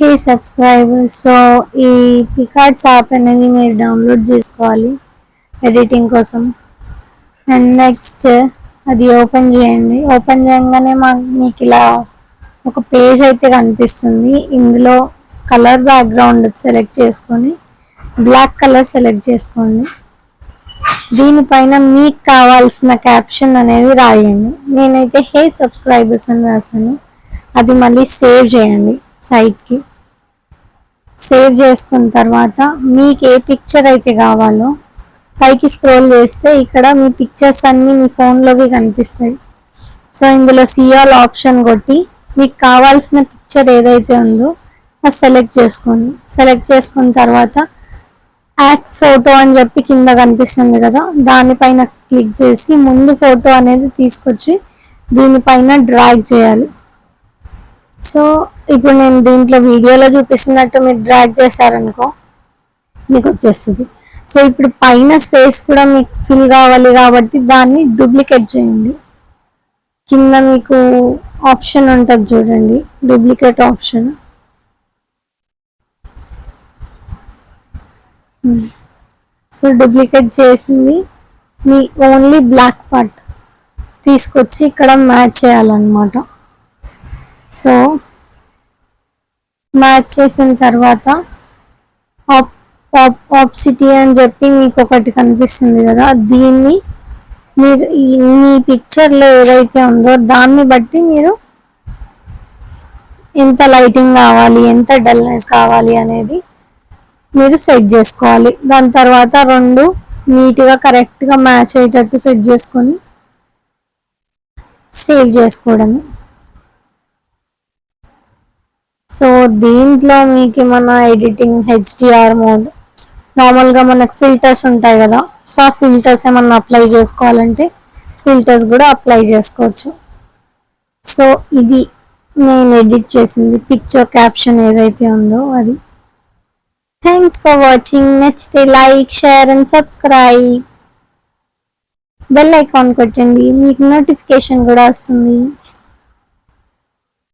హే subscribers, so ఈ Picard's app అనేది మీరు డౌన్లోడ్ చేసుకోవాలి ఎడిటింగ్ కోసం. అండ్ నెక్స్ట్ అది ఓపెన్ చేయండి. ఓపెన్ చేయగానే మీకు ఇలా ఒక పేజ్ అయితే కనిపిస్తుంది. ఇందులో కలర్ బ్యాక్గ్రౌండ్ సెలెక్ట్ చేసుకొని బ్లాక్ కలర్ సెలెక్ట్ చేసుకోండి. దీనిపైన మీకు కావాల్సిన క్యాప్షన్ అనేది రాయండి. నేనైతే హే సబ్స్క్రైబర్స్ అని రాశాను. అది మళ్ళీ సేవ్ చేయండి సైట్కి. సేవ్ చేసుకున్న తర్వాత మీకు ఏ పిక్చర్ అయితే కావాలో పైకి స్క్రోల్ చేస్తే ఇక్కడ మీ పిక్చర్స్ అన్నీ మీ ఫోన్లోవి కనిపిస్తాయి. సో ఇందులో సిఆల్ ఆప్షన్ కొట్టి మీకు కావాల్సిన పిక్చర్ ఏదైతే ఉందో అది సెలెక్ట్ చేసుకోండి. సెలెక్ట్ చేసుకున్న తర్వాత యాడ్ ఫోటో అని చెప్పి కింద కనిపిస్తుంది కదా, దానిపైన క్లిక్ చేసి ముందు ఫోటో అనేది తీసుకొచ్చి దీనిపైన డ్రాగ్ చేయాలి. సో ఇప్పుడు నేను దీంట్లో వీడియోలో చూపిస్తున్నట్టు మీరు డ్రాగ్ చేశారనుకో మీకు వచ్చేస్తుంది. సో ఇప్పుడు పైన స్పేస్ కూడా మీకు ఫిల్ కావాలి కాబట్టి దాన్ని డూప్లికేట్ చేయండి. కింద మీకు ఆప్షన్ ఉంటుంది చూడండి, డూప్లికేట్ ఆప్షన్. సో డూప్లికేట్ చేసింది మీ ఓన్లీ బ్లాక్ పార్ట్ తీసుకొచ్చి ఇక్కడ మ్యాచ్ చేయాలన్నమాట. సో మ్యాచ్ చేసిన తర్వాత ఆప్సిటీ అని చెప్పి మీకు ఒకటి కనిపిస్తుంది కదా, దీన్ని మీరు మీ పిక్చర్లో ఏదైతే ఉందో దాన్ని బట్టి మీరు ఎంత లైటింగ్ కావాలి, ఎంత డల్నెస్ కావాలి అనేది మీరు సెట్ చేసుకోవాలి. దాని తర్వాత రెండు నీట్గా కరెక్ట్గా మ్యాచ్ అయ్యేటట్టు సెట్ చేసుకొని సేవ్ చేసుకోవడమే. సో దీంట్లో మీకు ఏమన్నా ఎడిటింగ్ హెచ్డిఆర్ మోడ్, నార్మల్గా మనకు ఫిల్టర్స్ ఉంటాయి కదా, సో ఆ ఫిల్టర్స్ ఏమన్నా అప్లై చేసుకోవాలంటే ఫిల్టర్స్ కూడా అప్లై చేసుకోవచ్చు. సో ఇది నేను ఎడిట్ చేసింది పిక్చర్ క్యాప్షన్ ఏదైతే ఉందో అది. Thanks for watching. నచ్చితే like, share and subscribe. Bell icon కొట్టండి, మీకు నోటిఫికేషన్ కూడా వస్తుంది.